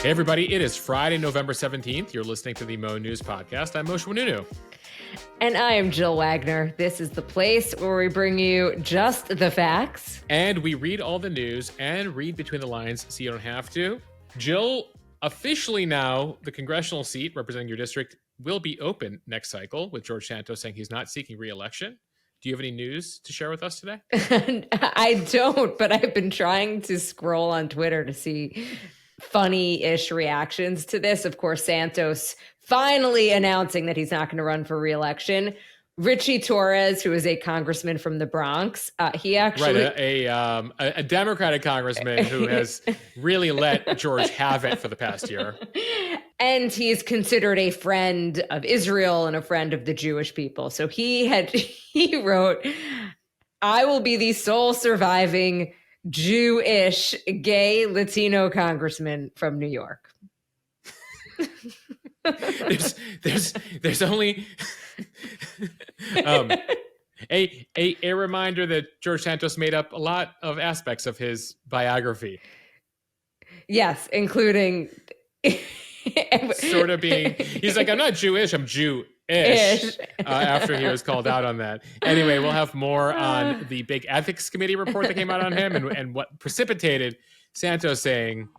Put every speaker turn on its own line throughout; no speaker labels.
Hey, everybody. It is Friday, November 17th. You're listening to the Mo News Podcast. I'm Moshe Wanunu.
And I am Jill Wagner. This is the place where we bring you just the facts.
And we read all the news and read between the lines so you don't have to. Jill, officially now, the congressional seat representing your district will be open next cycle, with George Santos saying he's not seeking re-election. Do you have any news to share with us today?
I don't, but I've been trying to scroll on Twitter to see funny-ish reactions to this. Of course, Santos finally announcing that he's not going to run for re-election. Richie Torres, who is a congressman from the Bronx, he actually...
Right, a Democratic congressman who has really let George have it for the past year.
And he's considered a friend of Israel and a friend of the Jewish people. So he wrote, "I will be the sole surviving Jewish gay Latino congressman from New York."
there's only a reminder that George Santos made up a lot of aspects of his biography.
Yes, including
sort of being, he's like, I'm not Jewish, I'm Jew-ish, after he was called out on that. Anyway, we'll have more on the big ethics committee report that came out on him and what precipitated Santos saying,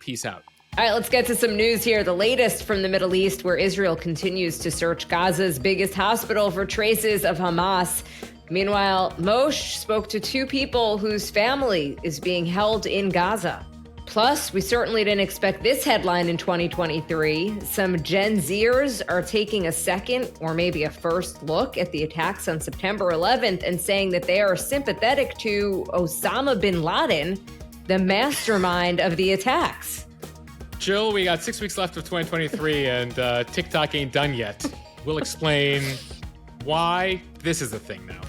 peace out.
All right, let's get to some news here. The latest from the Middle East, where Israel continues to search Gaza's biggest hospital for traces of Hamas. Meanwhile, Moshe spoke to two people whose family is being held in Gaza. Plus, we certainly didn't expect this headline in 2023. Some Gen Zers are taking a second or maybe a first look at the attacks on September 11th and saying that they are sympathetic to Osama bin Laden, the mastermind of the attacks.
Jill, we got 6 weeks left of 2023 and TikTok ain't done yet. We'll explain why this is a thing now.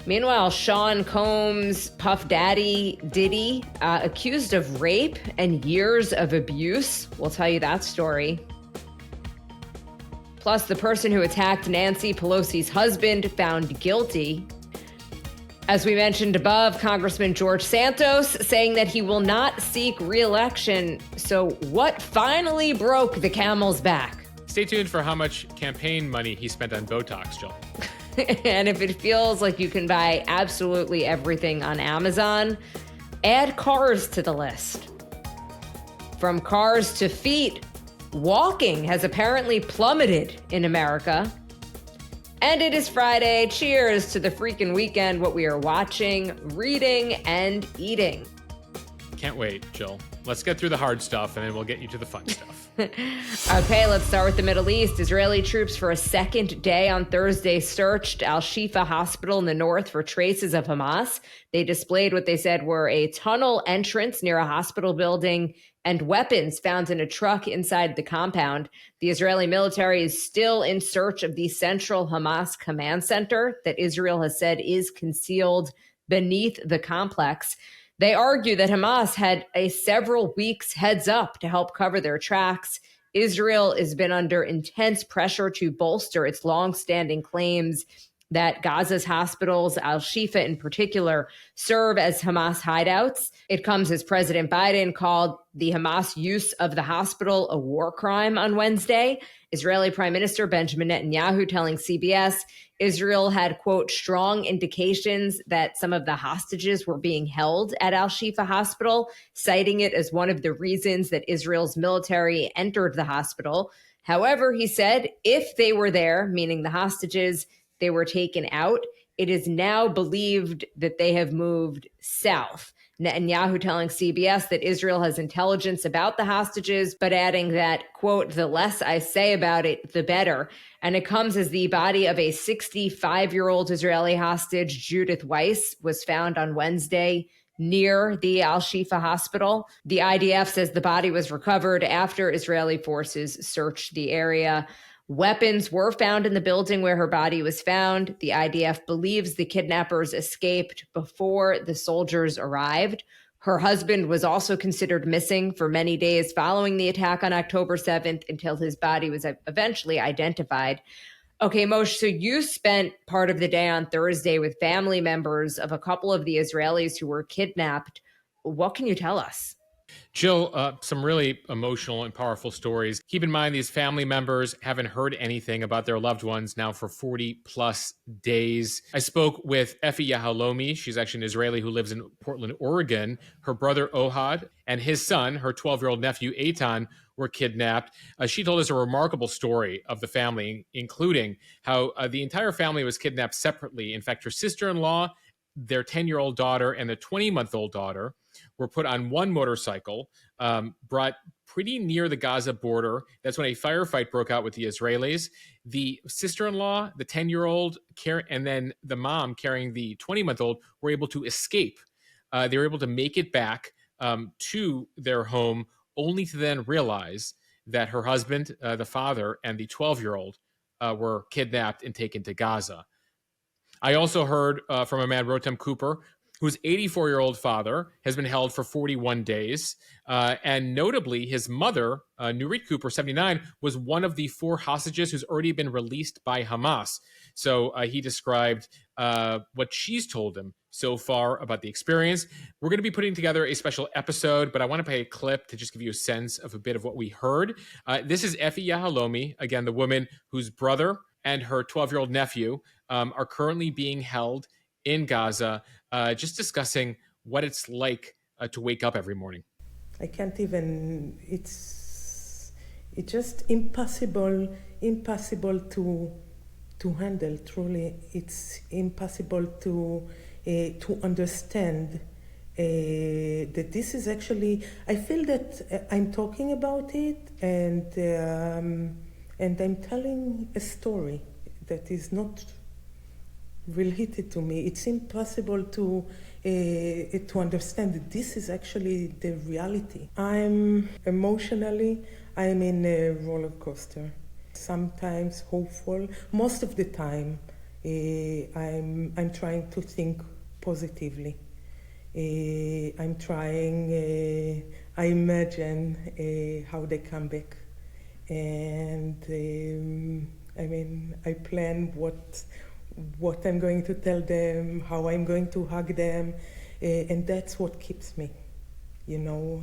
Meanwhile, Sean Combs' Puff Daddy Diddy, accused of rape and years of abuse. We'll tell you that story. Plus, the person who attacked Nancy Pelosi's husband found guilty. As we mentioned above, Congressman George Santos saying that he will not seek re-election. So what finally broke the camel's back?
Stay tuned for how much campaign money he spent on Botox, Jill.
And if it feels like you can buy absolutely everything on Amazon, add cars to the list. From cars to feet, walking has apparently plummeted in America. And it is Friday. Cheers to the freaking weekend, what we are watching, reading, and eating.
Can't wait, Jill. Let's get through the hard stuff, and then we'll get you to the fun stuff.
Okay, let's start with the Middle East. Israeli troops for a second day on Thursday searched Al-Shifa hospital in the north for traces of Hamas. They displayed what they said were a tunnel entrance near a hospital building and weapons found in a truck inside the compound. The Israeli military is still in search of the central Hamas command center that Israel has said is concealed beneath the complex. They argue that Hamas had a several weeks heads up to help cover their tracks. Israel has been under intense pressure to bolster its longstanding claims that Gaza's hospitals, Al-Shifa in particular, serve as Hamas hideouts. It comes as President Biden called the Hamas use of the hospital a war crime on Wednesday. Israeli Prime Minister Benjamin Netanyahu telling CBS Israel had, quote, strong indications that some of the hostages were being held at Al-Shifa hospital, citing it as one of the reasons that Israel's military entered the hospital. However, he said, if they were there, meaning the hostages, they were taken out. It is now believed that they have moved south. Netanyahu telling CBS that Israel has intelligence about the hostages, but adding that, quote, the less I say about it, the better. And it comes as the body of a 65-year-old Israeli hostage, Judith Weiss, was found on Wednesday near the Al-Shifa hospital. The IDF says the body was recovered after Israeli forces searched the area. Weapons were found in the building where her body was found. The IDF believes the kidnappers escaped before the soldiers arrived. Her husband was also considered missing for many days following the attack on October 7th until his body was eventually identified. Okay, Moshe, so you spent part of the day on Thursday with family members of a couple of the Israelis who were kidnapped. What can you tell us?
Jill, some really emotional and powerful stories. Keep in mind, these family members haven't heard anything about their loved ones now for 40 plus days. I spoke with Effie Yahalomi. She's actually an Israeli who lives in Portland, Oregon. Her brother, Ohad, and his son, her 12-year-old nephew, Eitan, were kidnapped. She told us a remarkable story of the family, including how the entire family was kidnapped separately. In fact, her sister-in-law, their 10-year-old daughter, and their 20-month-old daughter were put on one motorcycle, brought pretty near the Gaza border. That's when a firefight broke out with the Israelis. The sister-in-law, the 10-year-old, and then the mom carrying the 20-month-old were able to escape. They were able to make it back to their home, only to then realize that her husband, the father, and the 12-year-old were kidnapped and taken to Gaza. I also heard from a man, Rotem Cooper, whose 84-year-old father has been held for 41 days. And notably, his mother, Nurit Cooper, 79, was one of the 4 hostages who's already been released by Hamas. So he described what she's told him so far about the experience. We're going to be putting together a special episode, but I want to play a clip to just give you a sense of a bit of what we heard. This is Effie Yahalomi, again, the woman whose brother and her 12-year-old nephew are currently being held in Gaza, just discussing what it's like to wake up every morning.
I can't even, it's just impossible to handle, truly. It's impossible to understand that this is actually, I feel that I'm talking about it and I'm telling a story that is not related to me. It's impossible to understand that this is actually the reality. I'm emotionally in a roller coaster. Sometimes hopeful. Most of the time, I'm trying to think positively. I'm trying. I imagine how they come back, and I plan what I'm going to tell them, how I'm going to hug them, and that's what keeps me, you know.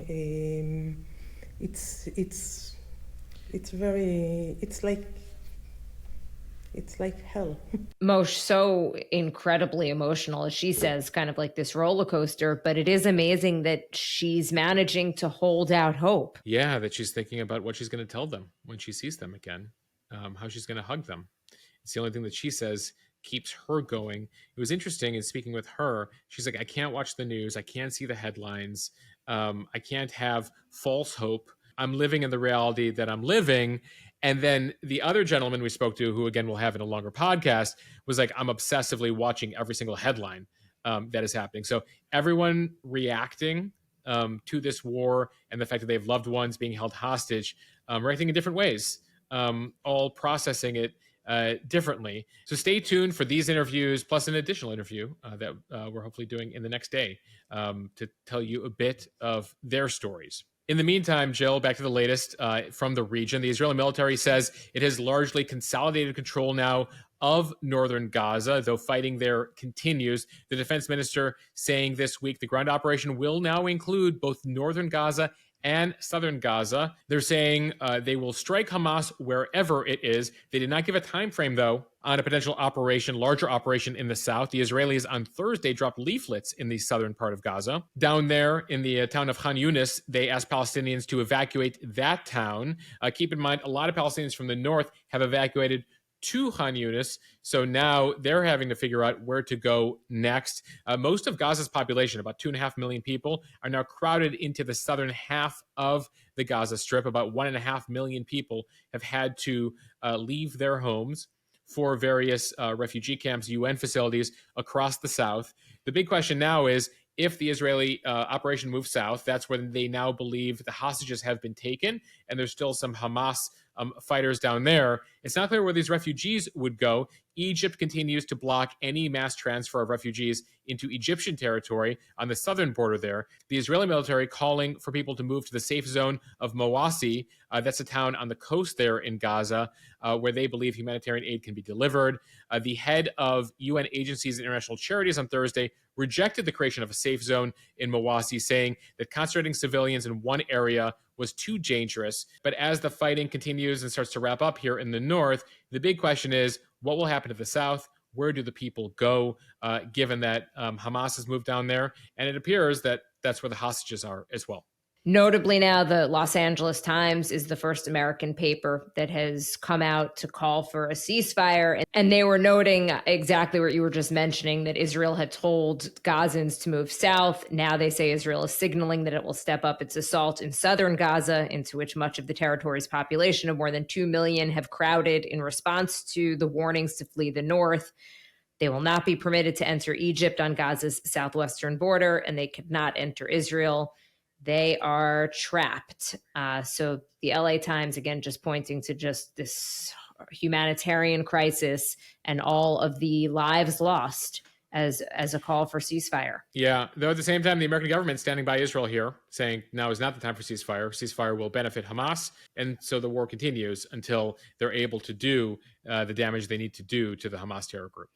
It's like hell.
Moshe, so incredibly emotional, as she says, kind of like this roller coaster, but it is amazing that she's managing to hold out hope.
Yeah, that she's thinking about what she's going to tell them when she sees them again, how she's going to hug them. It's the only thing that she says keeps her going. It was interesting in speaking with her. She's like, I can't watch the news. I can't see the headlines. I can't have false hope. I'm living in the reality that I'm living. And then the other gentleman we spoke to, who again we'll have in a longer podcast, was like, I'm obsessively watching every single headline that is happening. So everyone reacting to this war and the fact that they have loved ones being held hostage, reacting in different ways, all processing it differently. So stay tuned for these interviews, plus an additional interview that we're hopefully doing in the next day to tell you a bit of their stories. In the meantime, Jill, back to the latest from the region. The Israeli military says it has largely consolidated control now of northern Gaza, though fighting there continues. The defense minister saying this week the ground operation will now include both northern Gaza and southern Gaza. They're saying they will strike Hamas wherever it is. They did not give a time frame, though, on a potential operation, larger operation in the south. The Israelis on Thursday dropped leaflets in the southern part of Gaza. Down there in the town of Khan Yunis, they asked Palestinians to evacuate that town. Keep in mind, a lot of Palestinians from the north have evacuated to Khan Yunis, so now they're having to figure out where to go next. Most of Gaza's population, about 2.5 million people, are now crowded into the southern half of the Gaza Strip. About 1.5 million people have had to leave their homes for various refugee camps, UN facilities across the south. The big question now is, if the Israeli operation moves south, that's when they now believe the hostages have been taken, and there's still some Hamas fighters down there. It's not clear where these refugees would go. Egypt continues to block any mass transfer of refugees into Egyptian territory on the southern border there. The Israeli military calling for people to move to the safe zone of Mawasi. That's a town on the coast there in Gaza, where they believe humanitarian aid can be delivered. The head of UN agencies and international charities on Thursday rejected the creation of a safe zone in Mawasi, saying that concentrating civilians in one area was too dangerous. But as the fighting continues and starts to wrap up here in the north, the big question is, what will happen to the south? Where do the people go, given that Hamas has moved down there? And it appears that that's where the hostages are as well.
Notably now, the Los Angeles Times is the first American paper that has come out to call for a ceasefire. And they were noting exactly what you were just mentioning, that Israel had told Gazans to move south. Now they say Israel is signaling that it will step up its assault in southern Gaza, into which much of the territory's population of more than 2 million have crowded in response to the warnings to flee the north. They will not be permitted to enter Egypt on Gaza's southwestern border, and they could not enter Israel. They are trapped. So the LA Times, again, just pointing to just this humanitarian crisis and all of the lives lost as a call for ceasefire.
Yeah, though at the same time, the American government standing by Israel here, saying now is not the time for ceasefire. Ceasefire will benefit Hamas. And so the war continues until they're able to do the damage they need to do to the Hamas terror group.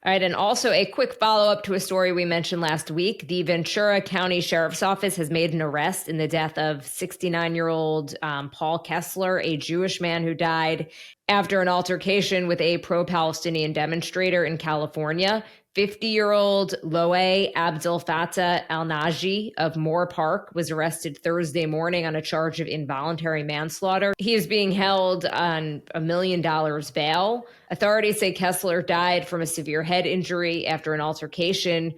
All right, and also a quick follow-up to a story we mentioned last week. The Ventura County Sheriff's Office has made an arrest in the death of 69-year-old Paul Kessler, a Jewish man who died after an altercation with a pro-Palestinian demonstrator in California. 50-year-old Loe Abdel Fattah Al-Naji of Moore Park was arrested Thursday morning on a charge of involuntary manslaughter. He is being held on $1 million bail. Authorities say Kessler died from a severe head injury after an altercation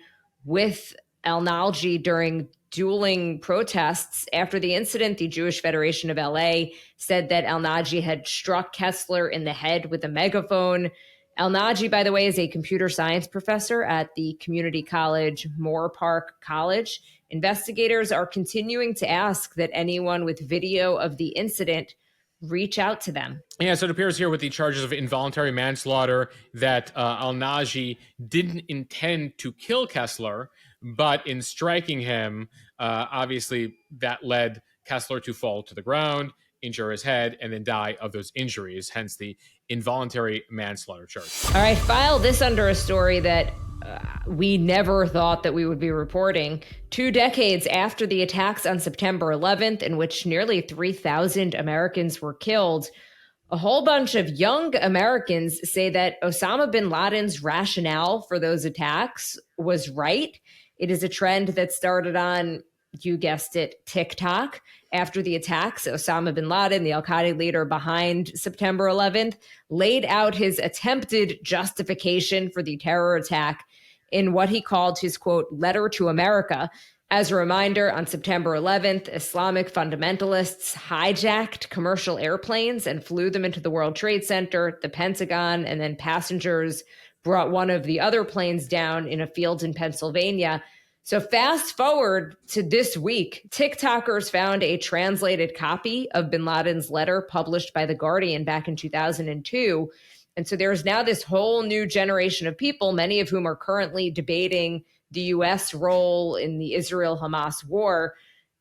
with Al-Naji during dueling protests. After the incident, the Jewish Federation of LA said that Al-Naji had struck Kessler in the head with a megaphone. Al-Naji, by the way, is a computer science professor at the community college Moore Park College. Investigators are continuing to ask that anyone with video of the incident reach out to them.
Yeah, so it appears here with the charges of involuntary manslaughter that Al-Naji didn't intend to kill Kessler, but in striking him, obviously that led Kessler to fall to the ground, injure his head, and then die of those injuries, hence the involuntary manslaughter charge.
All right, file this under a story that we never thought that we would be reporting. 2 decades after the attacks on September 11th, in which nearly 3,000 Americans were killed, a whole bunch of young Americans say that Osama bin Laden's rationale for those attacks was right. It is a trend that started on, you guessed it, TikTok. After the attacks, Osama bin Laden, the al-Qaeda leader behind September 11th, laid out his attempted justification for the terror attack in what he called his, quote, letter to America. As a reminder, on September 11th, Islamic fundamentalists hijacked commercial airplanes and flew them into the World Trade Center, the Pentagon, and then passengers brought one of the other planes down in a field in Pennsylvania. So fast forward to this week, TikTokers found a translated copy of bin Laden's letter published by The Guardian back in 2002. And so there's now this whole new generation of people, many of whom are currently debating the U.S. role in the Israel-Hamas war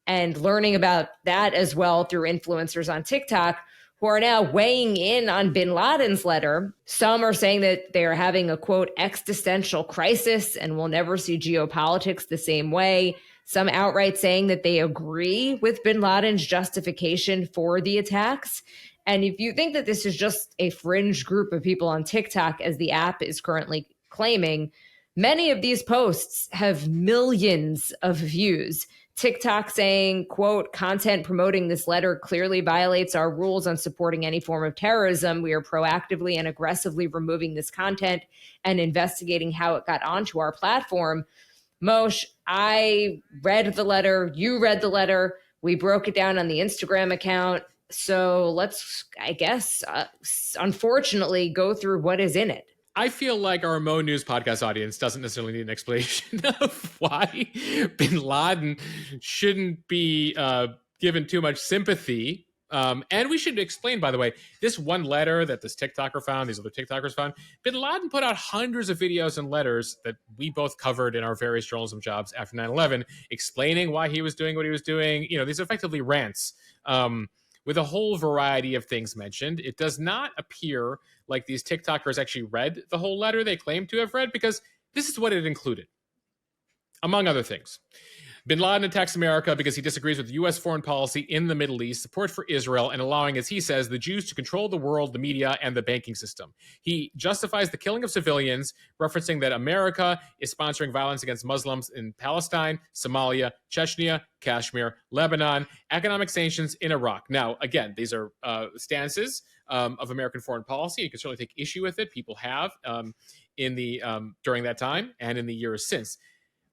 and learning about that as well through influencers on TikTok, who are now weighing in on bin Laden's letter. Some are saying that they are having a, quote, existential crisis and will never see geopolitics the same way. Some outright saying that they agree with bin Laden's justification for the attacks. And if you think that this is just a fringe group of people on TikTok, as the app is currently claiming, many of these posts have millions of views. TikTok saying, quote, content promoting this letter clearly violates our rules on supporting any form of terrorism. We are proactively and aggressively removing this content and investigating how it got onto our platform. Moshe, I read the letter. You read the letter. We broke it down on the Instagram account. So let's, I guess, unfortunately, go through what is in it.
I feel like our Mo News podcast audience doesn't necessarily need an explanation of why bin Laden shouldn't be given too much sympathy And we should explain, by the way, this one letter that this TikToker found, these other TikTokers found, bin Laden put out hundreds of videos and letters that we both covered in our various journalism jobs after 9/11, explaining why he was doing what he was doing. These are effectively rants with a whole variety of things mentioned. It does not appear like these TikTokers actually read the whole letter they claim to have read, because this is what it included, among other things. Bin Laden attacks America because he disagrees with U.S. foreign policy in the Middle East, support for Israel, and allowing, as he says, the Jews to control the world, the media, and the banking system. He justifies the killing of civilians, referencing that America is sponsoring violence against Muslims in Palestine, Somalia, Chechnya, Kashmir, Lebanon, economic sanctions in Iraq. Now, again, these are stances of American foreign policy. You can certainly take issue with it. People have during that time and in the years since.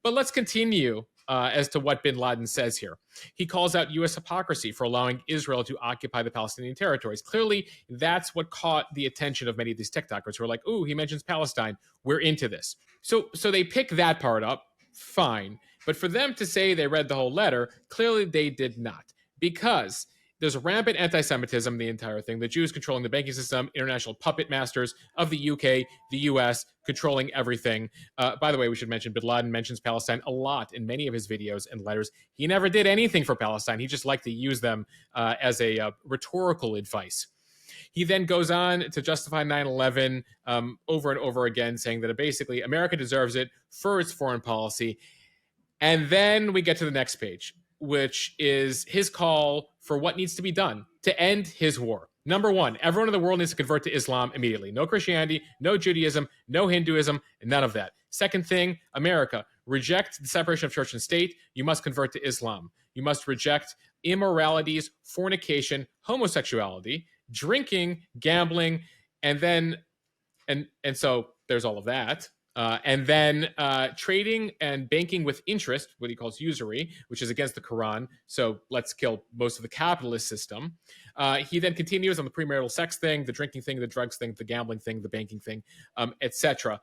But let's continue as to what bin Laden says here. He calls out U.S. hypocrisy for allowing Israel to occupy the Palestinian territories. Clearly, that's what caught the attention of many of these TikTokers who are like, ooh, he mentions Palestine. We're into this. So they pick that part up. Fine. But for them to say they read the whole letter, clearly they did not. Because there's rampant anti-Semitism in the entire thing. The Jews controlling the banking system, international puppet masters of the UK, the US, controlling everything. By the way, we should mention bin Laden mentions Palestine a lot in many of his videos and letters. He never did anything for Palestine. He just liked to use them as a rhetorical advice. He then goes on to justify 9/11 over and over again, saying that basically America deserves it for its foreign policy. And then we get to the next page, which is his call for what needs to be done to end his war. Number one, everyone in the world needs to convert to Islam immediately. No Christianity, no Judaism, no Hinduism, none of that. Second thing, America, reject the separation of church and state. You must convert to Islam. You must reject immoralities, fornication, homosexuality, drinking, gambling, and so there's all of that. And then trading and banking with interest, what he calls usury, which is against the Quran. So let's kill most of the capitalist system. He then continues on the premarital sex thing, the drinking thing, the drugs thing, the gambling thing, the banking thing, etc.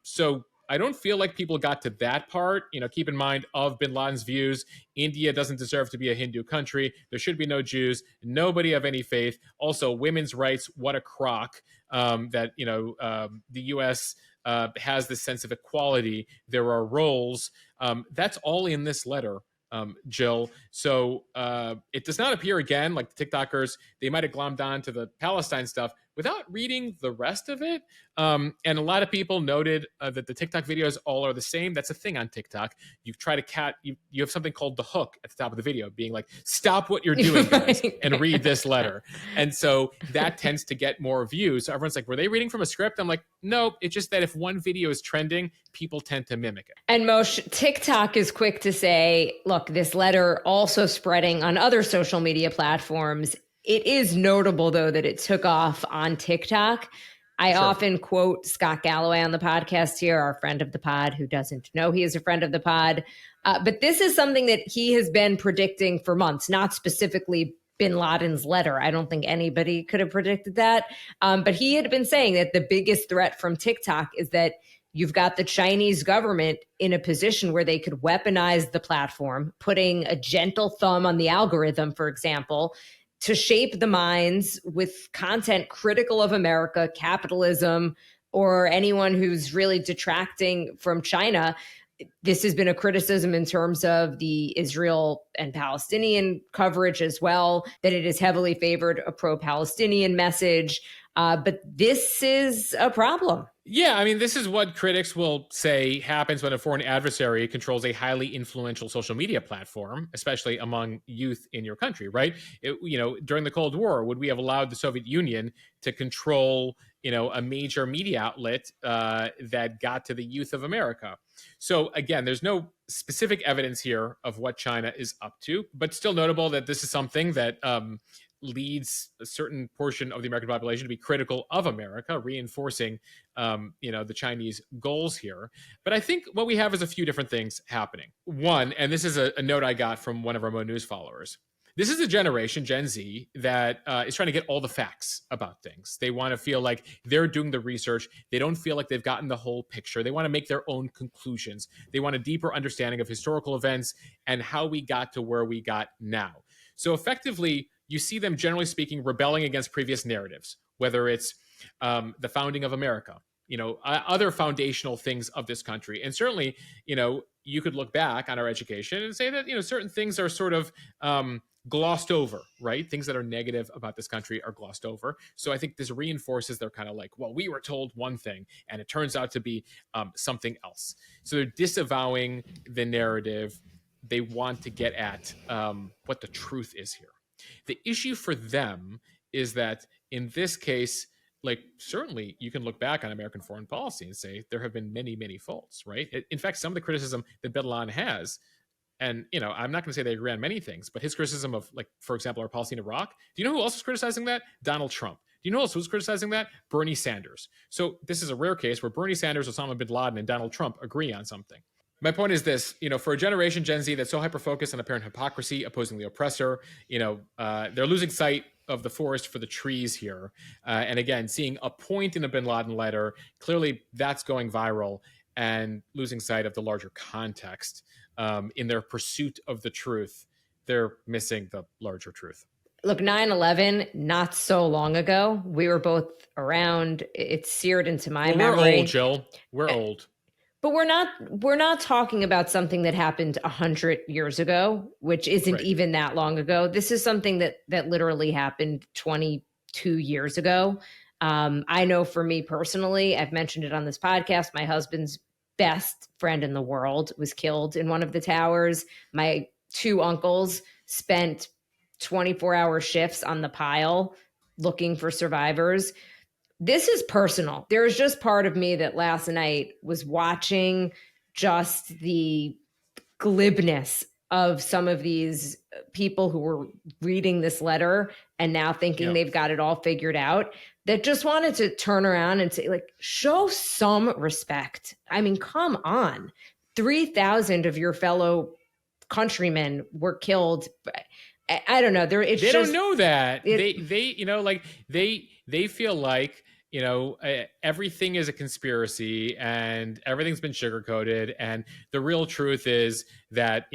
So I don't feel like people got to that part. Keep in mind, of bin Laden's views, India doesn't deserve to be a Hindu country. There should be no Jews, nobody of any faith. Also, women's rights, what a crock. That the U.S. Has this sense of equality. There are roles. That's all in this letter, Jill. So it does not appear, again, like the TikTokers, they might have glommed on to the Palestine stuff without reading the rest of it. And a lot of people noted that the TikTok videos all are the same. That's a thing on TikTok. You try to you have something called the hook at the top of the video, being like, stop what you're doing, guys, and read this letter. And so that tends to get more views. So everyone's like, were they reading from a script? I'm like, no, it's just that if one video is trending, people tend to mimic it.
And Moshe, TikTok is quick to say, look, this letter also spreading on other social media platforms. It is notable, though, that it took off on TikTok. I often quote Scott Galloway on the podcast here, our friend of the pod, who doesn't know he is a friend of the pod. But this is something that he has been predicting for months, not specifically bin Laden's letter. I don't think anybody could have predicted that. But he had been saying that the biggest threat from TikTok is that you've got the Chinese government in a position where they could weaponize the platform, putting a gentle thumb on the algorithm, for example, to shape the minds with content critical of America, capitalism, or anyone who's really detracting from China. This has been a criticism in terms of the Israel and Palestinian coverage as well, that it has heavily favored a pro-Palestinian message. But this is a problem.
Yeah, I mean, this is what critics will say happens when a foreign adversary controls a highly influential social media platform, especially among youth in your country, right? During the Cold War, would we have allowed the Soviet Union to control, a major media outlet that got to the youth of America? So again, there's no specific evidence here of what China is up to, but still notable that this is something that leads a certain portion of the American population to be critical of America, reinforcing, the Chinese goals here. But I think what we have is a few different things happening. One, and this is a note I got from one of our Mo News followers. This is a generation, Gen Z, that is trying to get all the facts about things. They want to feel like they're doing the research. They don't feel like they've gotten the whole picture. They want to make their own conclusions. They want a deeper understanding of historical events and how we got to where we got now. So effectively, you see them, generally speaking, rebelling against previous narratives, whether it's the founding of America, other foundational things of this country. And certainly, you could look back on our education and say that, certain things are sort of glossed over, right? Things that are negative about this country are glossed over. So I think this reinforces their kind of like, well, we were told one thing and it turns out to be something else. So they're disavowing the narrative. They want to get at what the truth is here. The issue for them is that in this case, like, certainly you can look back on American foreign policy and say there have been many, many faults, right? In fact, some of the criticism that bin Laden has, and, I'm not going to say they agree on many things, but his criticism of, like, for example, our policy in Iraq, do you know who else was criticizing that? Donald Trump. Do you know who else was criticizing that? Bernie Sanders. So this is a rare case where Bernie Sanders, Osama bin Laden, and Donald Trump agree on something. My point is this, for a generation, Gen Z, that's so hyper-focused on apparent hypocrisy, opposing the oppressor, they're losing sight of the forest for the trees here. And again, seeing a point in a bin Laden letter, clearly that's going viral, and losing sight of the larger context in their pursuit of the truth. They're missing the larger truth.
Look, 9/11, not so long ago. We were both around. It's seared into my memory.
We're old, Jill. We're old.
But we're not talking about something that happened 100 years ago, which isn't even that long ago. This is something that literally happened 22 years ago. I know for me personally, I've mentioned it on this podcast, my husband's best friend in the world was killed in one of the towers. My two uncles spent 24-hour shifts on the pile looking for survivors. This is personal. There's just part of me that last night was watching just the glibness of some of these people who were reading this letter and now thinking they've got it all figured out, that just wanted to turn around and say, like, show some respect. I mean, come on. 3,000 of your fellow countrymen were killed. I don't know. They
don't know that. They feel like, everything is a conspiracy and everything's been sugarcoated. And the real truth is that,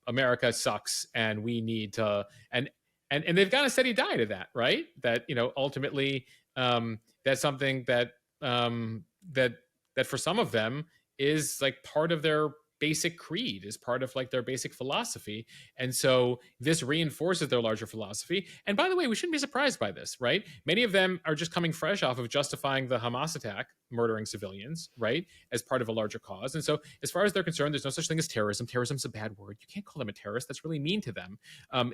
America sucks and we need to, and they've got a steady diet of that, right? That, ultimately, that's something that, that for some of them is like part of their basic creed, is part of like their basic philosophy. And so this reinforces their larger philosophy. And by the way, we shouldn't be surprised by this, right? Many of them are just coming fresh off of justifying the Hamas attack, murdering civilians, right, as part of a larger cause. And so as far as they're concerned, there's no such thing as terrorism. Terrorism's a bad word. You can't call them a terrorist. That's really mean to them.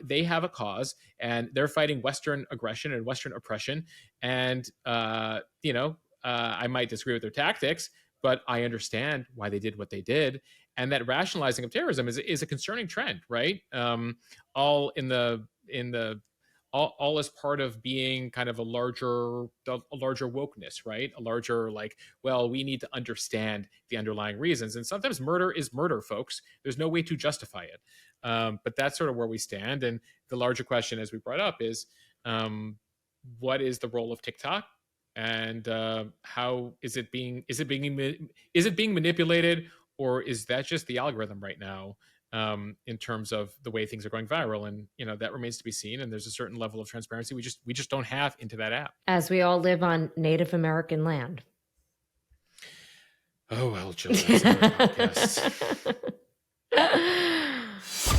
They have a cause and they're fighting Western aggression and Western oppression. And, I might disagree with their tactics, but I understand why they did what they did. And that rationalizing of terrorism is a concerning trend, right? All as part of being kind of a larger wokeness, right? A larger like, well, we need to understand the underlying reasons. And sometimes murder is murder, folks. There's no way to justify it. But that's sort of where we stand. And the larger question, as we brought up, is what is the role of TikTok? And how is it being manipulated? Or is that just the algorithm right now in terms of the way things are going viral? And, that remains to be seen. And there's a certain level of transparency we just don't have into that app.
As we all live on Native American land.
Oh, well, Jill, that's another podcast.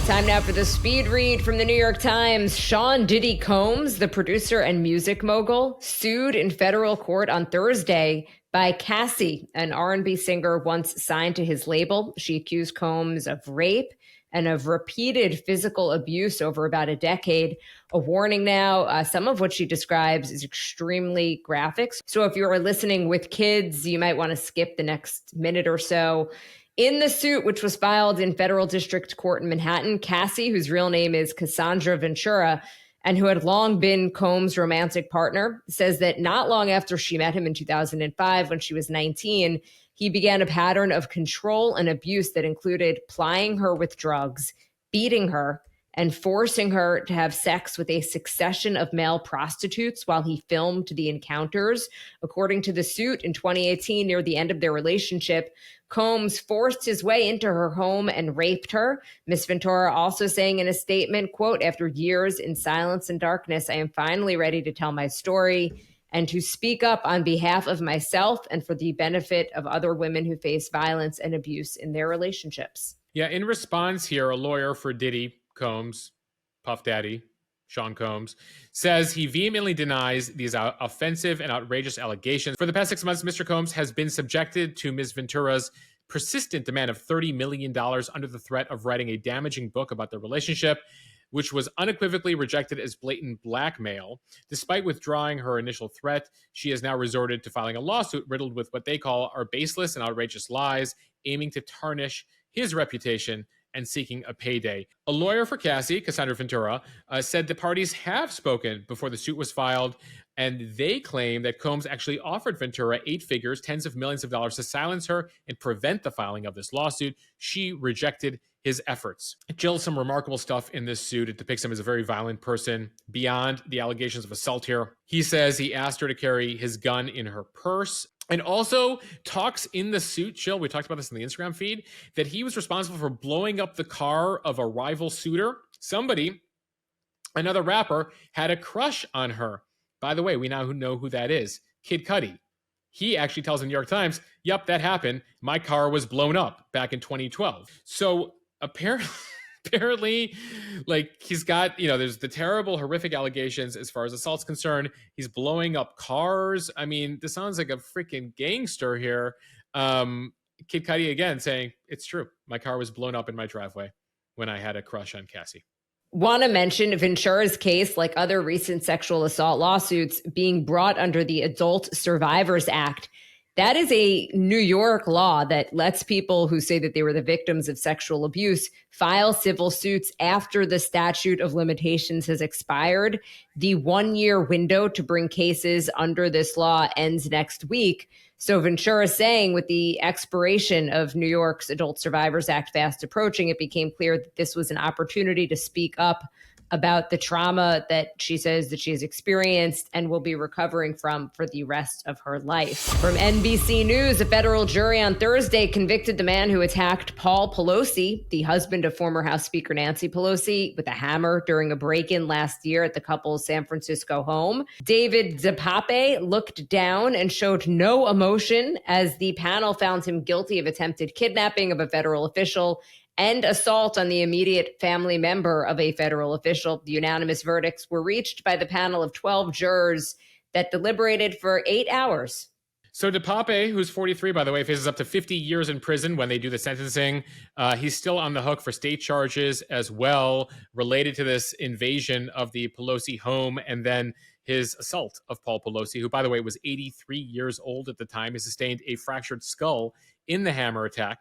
Time now for the speed read from the New York Times. Sean Diddy Combs, the producer and music mogul, sued in federal court on Thursday by Cassie, an R&B singer once signed to his label. She accused Combs of rape and of repeated physical abuse over about a decade. A warning now, some of what she describes is extremely graphic. So if you're listening with kids, you might want to skip the next minute or so. In the suit, which was filed in federal district court in Manhattan, Cassie, whose real name is Cassandra Ventura, and who had long been Combs' romantic partner, says that not long after she met him in 2005, when she was 19, he began a pattern of control and abuse that included plying her with drugs, beating her, and forcing her to have sex with a succession of male prostitutes while he filmed the encounters. According to the suit, in 2018, near the end of their relationship, Combs forced his way into her home and raped her. Ms. Ventura also saying in a statement, quote, "After years in silence and darkness, I am finally ready to tell my story and to speak up on behalf of myself and for the benefit of other women who face violence and abuse in their relationships."
Yeah, in response here, a lawyer for Diddy, Combs, Puff Daddy, Sean Combs, says he vehemently denies these offensive and outrageous allegations. For the past 6 months, Mr. Combs has been subjected to Ms. Ventura's persistent demand of $30 million under the threat of writing a damaging book about their relationship, which was unequivocally rejected as blatant blackmail. Despite withdrawing her initial threat, she has now resorted to filing a lawsuit riddled with what they call are baseless and outrageous lies, aiming to tarnish his reputation and seeking a payday. A lawyer for Cassie, Cassandra Ventura, said the parties have spoken before the suit was filed, and they claim that Combs actually offered Ventura 8 figures, tens of millions of dollars, to silence her and prevent the filing of this lawsuit. She rejected his efforts. Jill, some remarkable stuff in this suit. It depicts him as a very violent person beyond the allegations of assault here. He says he asked her to carry his gun in her purse, and also talks in the suit, Jill, we talked about this in the Instagram feed, that he was responsible for blowing up the car of a rival suitor. Somebody, another rapper, had a crush on her. By the way, we now know who that is. Kid Cudi. He actually tells the New York Times, yep, that happened. My car was blown up back in 2012. So apparently, like, he's got, there's the terrible, horrific allegations as far as assault's concerned. He's blowing up cars. I mean, this sounds like a freaking gangster here. Kid Cudi again saying, it's true. My car was blown up in my driveway when I had a crush on Cassie.
Want to mention Ventura's case, like other recent sexual assault lawsuits, being brought under the Adult Survivors Act. That is a New York law that lets people who say that they were the victims of sexual abuse file civil suits after the statute of limitations has expired. The 1-year window to bring cases under this law ends next week. So Ventura is saying with the expiration of New York's Adult Survivors Act fast approaching, it became clear that this was an opportunity to speak up about the trauma that she says that she has experienced and will be recovering from for the rest of her life. From NBC News, a federal jury on Thursday convicted the man who attacked Paul Pelosi, the husband of former House Speaker Nancy Pelosi, with a hammer during a break-in last year at the couple's San Francisco home. David DePape looked down and showed no emotion as the panel found him guilty of attempted kidnapping of a federal official and assault on the immediate family member of a federal official. The unanimous verdicts were reached by the panel of 12 jurors that deliberated for 8 hours.
So DePape, who's 43, by the way, faces up to 50 years in prison when they do the sentencing. He's still on the hook for state charges as well, related to this invasion of the Pelosi home and then his assault of Paul Pelosi, who, by the way, was 83 years old at the time. He sustained a fractured skull in the hammer attack.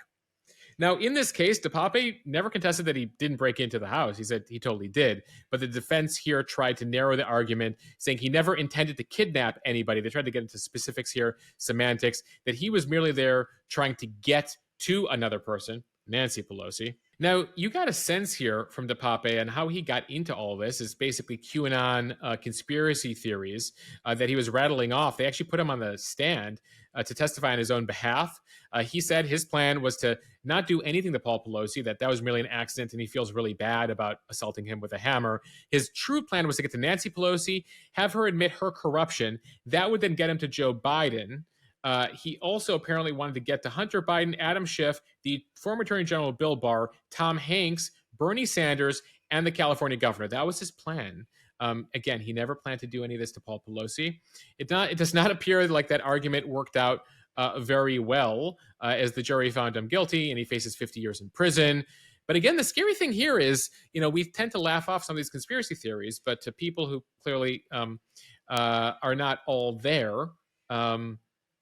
Now, in this case, DePape never contested that he didn't break into the house. He said he totally did. But the defense here tried to narrow the argument, saying he never intended to kidnap anybody. They tried to get into specifics here, semantics, that he was merely there trying to get to another person, Nancy Pelosi. Now, you got a sense here from DePape and how he got into all this is basically QAnon conspiracy theories that he was rattling off. They actually put him on the stand to testify on his own behalf. He said his plan was to not do anything to Paul Pelosi, that was merely an accident, and he feels really bad about assaulting him with a hammer. His true plan was to get to Nancy Pelosi, have her admit her corruption. That would then get him to Joe Biden. He also apparently wanted to get to Hunter Biden, Adam Schiff, the former Attorney General Bill Barr, Tom Hanks, Bernie Sanders, and the California governor. That was his plan. Again, he never planned to do any of this to Paul Pelosi. It does not appear like that argument worked out very well, as the jury found him guilty and he faces 50 years in prison. But again, the scary thing here is, we tend to laugh off some of these conspiracy theories, but to people who clearly are not all there,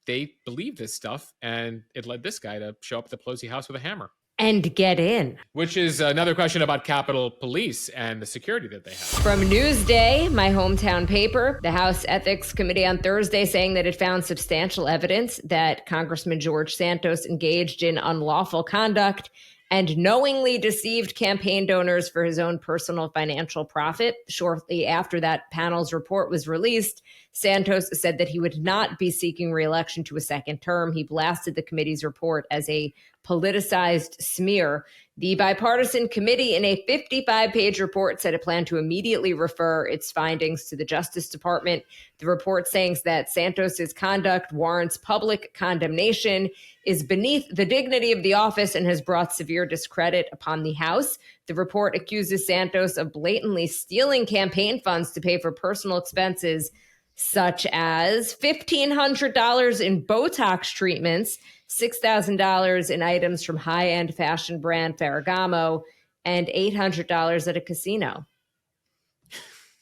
they believe this stuff, and it led this guy to show up at the Pelosi house with a hammer.
And get in.
Which is another question about Capitol Police and the security that they have.
From Newsday, my hometown paper, the House Ethics Committee on Thursday saying that it found substantial evidence that Congressman George Santos engaged in unlawful conduct and knowingly deceived campaign donors for his own personal financial profit. Shortly after that panel's report was released, Santos said that he would not be seeking re-election to a second term. He blasted the committee's report as a politicized smear. The bipartisan committee, in a 55-page report, said it planned to immediately refer its findings to the Justice Department. The report saying that Santos's conduct warrants public condemnation, is beneath the dignity of the office, and has brought severe discredit upon the House. The report accuses Santos of blatantly stealing campaign funds to pay for personal expenses, such as $1,500 in Botox treatments, $6,000 in items from high-end fashion brand Ferragamo, and $800 at a casino.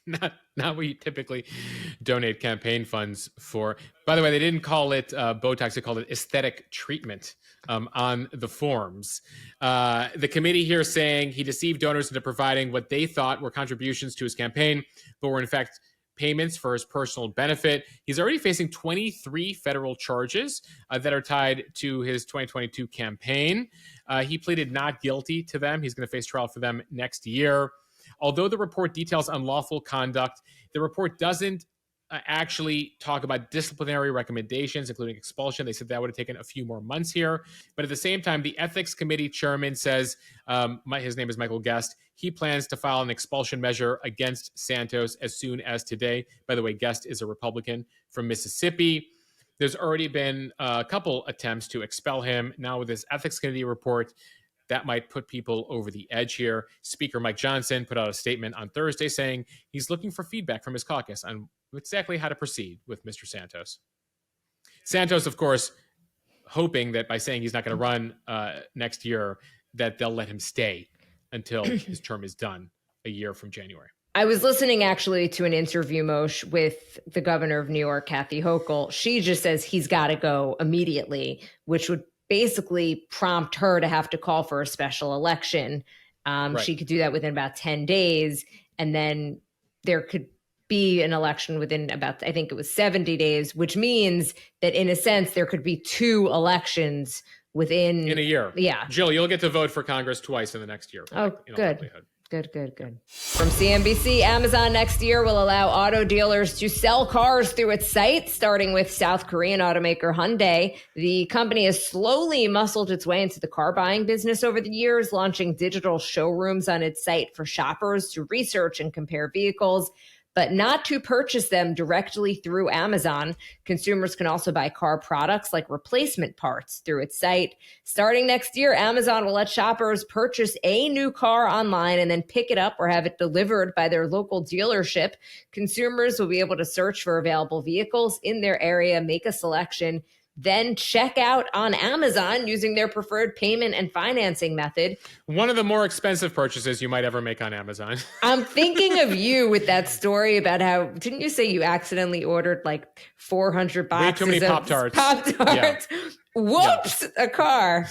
Not what you typically donate campaign funds for. By the way, they didn't call it Botox; they called it aesthetic treatment on the forms. The committee here saying he deceived donors into providing what they thought were contributions to his campaign, but were in fact payments for his personal benefit. He's already facing 23 federal charges that are tied to his 2022 campaign. He pleaded not guilty to them. He's going to face trial for them next year. Although the report details unlawful conduct, the report doesn't actually talk about disciplinary recommendations, including expulsion. They said that would have taken a few more months here. But at the same time, the Ethics Committee chairman says, his name is Michael Guest, he plans to file an expulsion measure against Santos as soon as today. By the way, Guest is a Republican from Mississippi. There's already been a couple attempts to expel him. Now with this Ethics Committee report, that might put people over the edge here. Speaker Mike Johnson put out a statement on Thursday saying he's looking for feedback from his caucus on exactly how to proceed with Mr. Santos. Santos, of course, hoping that by saying he's not going to run next year, that they'll let him stay until his term is done a year from January.
I was listening actually to an interview, Moshe, with the governor of New York, Kathy Hochul. She just says he's got to go immediately, which would basically prompt her to have to call for a special election. Right. She could do that within about 10 days. And then there could be an election within about, I think it was 70 days, which means that in a sense, there could be two elections in a year. Yeah.
Jill, you'll get to vote for Congress twice in the next year.
Oh, good. Good. From CNBC, Amazon next year will allow auto dealers to sell cars through its site, starting with South Korean automaker Hyundai. The company has slowly muscled its way into the car buying business over the years, launching digital showrooms on its site for shoppers to research and compare vehicles, but not to purchase them directly through Amazon. Consumers can also buy car products like replacement parts through its site. Starting next year, Amazon will let shoppers purchase a new car online and then pick it up or have it delivered by their local dealership. Consumers will be able to search for available vehicles in their area, make a selection, then check out on Amazon using their preferred payment and financing method.
One of the more expensive purchases you might ever make on Amazon.
I'm thinking of you with that story about how, didn't you say you accidentally ordered like 400 boxes
way too many
of
Pop-Tarts.
Pop-Tarts? Yeah. Whoops, yeah. A car.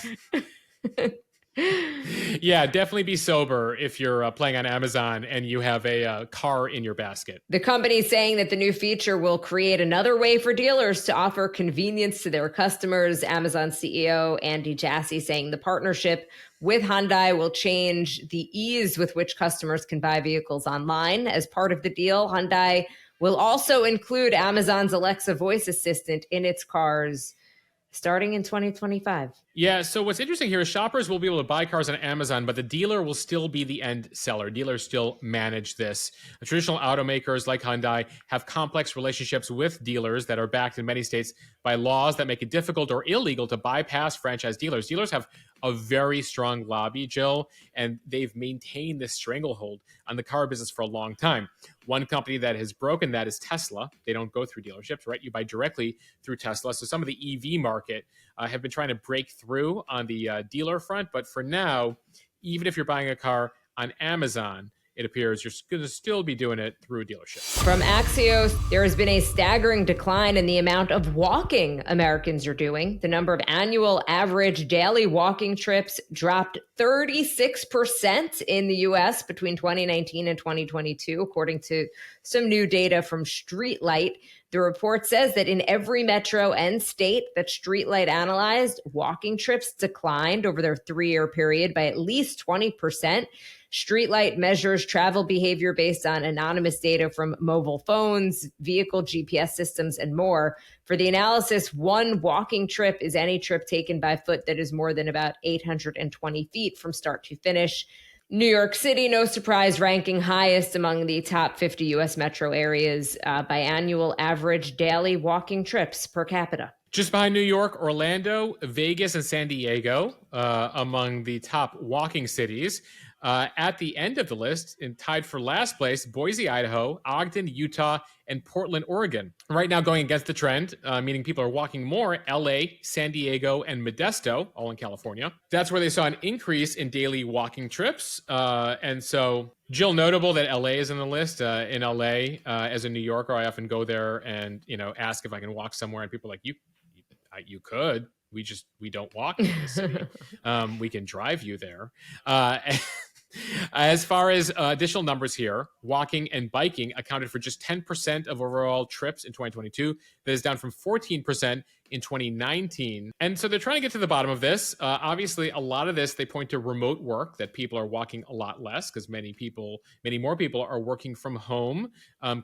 Yeah, definitely be sober if you're playing on Amazon and you have a car in your basket.
The company is saying that the new feature will create another way for dealers to offer convenience to their customers. Amazon CEO Andy Jassy saying the partnership with Hyundai will change the ease with which customers can buy vehicles online. As part of the deal, Hyundai will also include Amazon's Alexa voice assistant in its cars starting in 2025.
Yeah, so what's interesting here is shoppers will be able to buy cars on Amazon, but the dealer will still be the end seller. Dealers still manage this. Traditional automakers like Hyundai have complex relationships with dealers that are backed in many states by laws that make it difficult or illegal to bypass franchise dealers. Dealers have a very strong lobby, Jill, and they've maintained this stranglehold on the car business for a long time. One company that has broken that is Tesla. They don't go through dealerships, right? You buy directly through Tesla. So some of the EV market have been trying to break through on the dealer front. But for now, even if you're buying a car on Amazon, it appears you're going to still be doing it through a dealership.
From Axios, there has been a staggering decline in the amount of walking Americans are doing. The number of annual average daily walking trips dropped 36% in the U.S. between 2019 and 2022, according to some new data from Streetlight. The report says that in every metro and state that Streetlight analyzed, walking trips declined over their 3-year period by at least 20%. Streetlight measures travel behavior based on anonymous data from mobile phones, vehicle GPS systems, and more. For the analysis, one walking trip is any trip taken by foot that is more than about 820 feet from start to finish. New York City, no surprise, ranking highest among the top 50 U.S. metro areas by annual average daily walking trips per capita.
Just behind New York, Orlando, Vegas, and San Diego among the top walking cities. At the end of the list, and tied for last place, Boise, Idaho, Ogden, Utah, and Portland, Oregon. Right now going against the trend, meaning people are walking more, LA, San Diego, and Modesto, all in California. That's where they saw an increase in daily walking trips. And so, Jill, notable that LA is on the list. In LA, as a New Yorker, I often go there and, ask if I can walk somewhere, and people are like, you could. We don't walk in the city. We can drive you there. As far as additional numbers here, walking and biking accounted for just 10% of overall trips in 2022. That is down from 14% in 2019. And so they're trying to get to the bottom of this. Obviously, a lot of this, they point to remote work, that people are walking a lot less because many more people are working from home,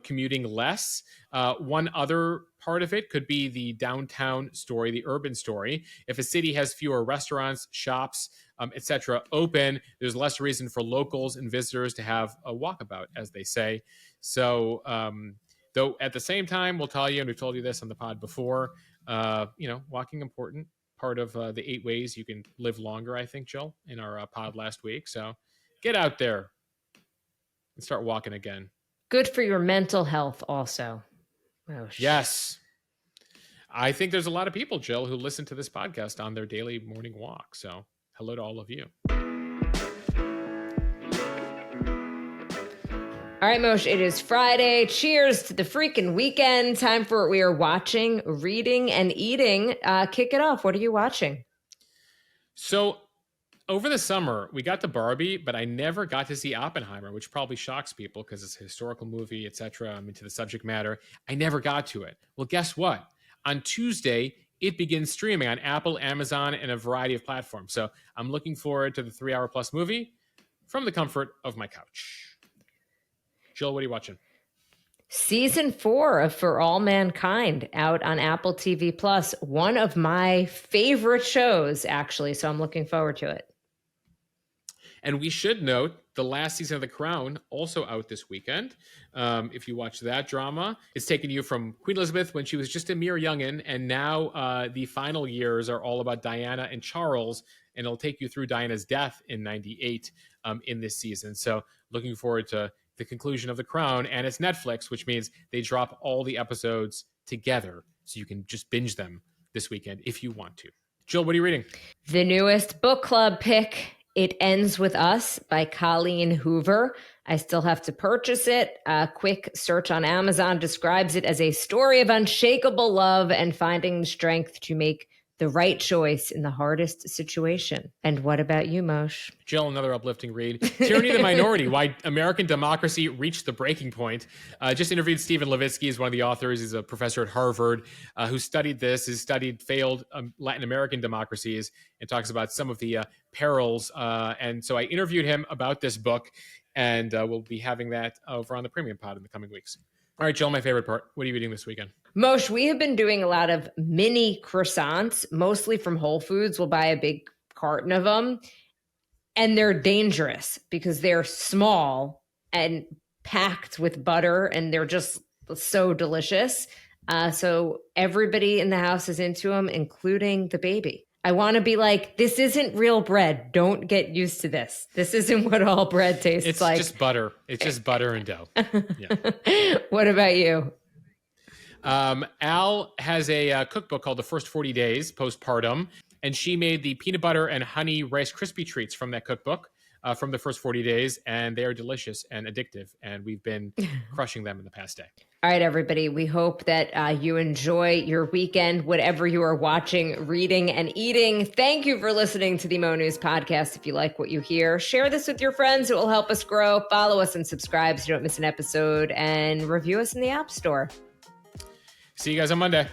commuting less. One other part of it could be the downtown story, the urban story. If a city has fewer restaurants, shops, etc. open, there's less reason for locals and visitors to have a walkabout, as they say. So, though at the same time, we'll tell you, and we've told you this on the pod before, walking important part of the 8 ways you can live longer, I think, Jill, in our pod last week. So get out there and start walking again.
Good for your mental health also. Oh,
yes. I think there's a lot of people, Jill, who listen to this podcast on their daily morning walk. So hello to all of you.
All right, Moshe, it is Friday. Cheers to the freaking weekend. Time for what we are watching, reading, and eating. Kick it off. What are you watching?
So over the summer, we got to Barbie, but I never got to see Oppenheimer, which probably shocks people because it's a historical movie, etc. I'm into the subject matter. I never got to it. Well, guess what? On Tuesday, it begins streaming on Apple, Amazon, and a variety of platforms. So I'm looking forward to the 3-hour-plus movie from the comfort of my couch. Jill, what are you watching?
Season 4 of For All Mankind out on Apple TV Plus. One of my favorite shows, actually. So I'm looking forward to it.
And we should note the last season of The Crown also out this weekend. If you watch that drama, it's taken you from Queen Elizabeth when she was just a mere youngin', and now the final years are all about Diana and Charles, and it'll take you through Diana's death in 98 in this season. So looking forward to the conclusion of The Crown, and it's Netflix, which means they drop all the episodes together so you can just binge them this weekend if you want to. Jill, what are you reading?
The newest book club pick, It Ends With Us by Colleen Hoover. I still have to purchase it. A quick search on Amazon describes it as a story of unshakable love and finding the strength to make the right choice in the hardest situation. And what about you, Moshe?
Jill, another uplifting read. Tyranny of the Minority, Why American Democracy Reached the Breaking Point. Just interviewed Stephen Levitsky. He's one of the authors. He's a professor at Harvard who studied this, has studied failed Latin American democracies, and talks about some of the perils. And so I interviewed him about this book, and we'll be having that over on the Premium Pod in the coming weeks. All right, Jill, my favorite part. What are you eating this weekend?
Moshe, we have been doing a lot of mini croissants, mostly from Whole Foods. We'll buy a big carton of them, and they're dangerous because they're small and packed with butter, and they're just so delicious. So everybody in the house is into them, including the baby. I want to be like, this isn't real bread. Don't get used to this. This isn't what all bread tastes like.
It's just butter. It's just butter and dough. Yeah.
What about you?
Al has a cookbook called The First 40 Days Postpartum, and she made the peanut butter and honey Rice Krispie treats from that cookbook from the first 40 days, and they are delicious and addictive, and we've been crushing them in the past day.
All right, everybody. We hope that you enjoy your weekend, whatever you are watching, reading, and eating. Thank you for listening to the Mo News podcast. If you like what you hear, share this with your friends. It will help us grow. Follow us and subscribe so you don't miss an episode, and review us in the App Store.
See you guys on Monday.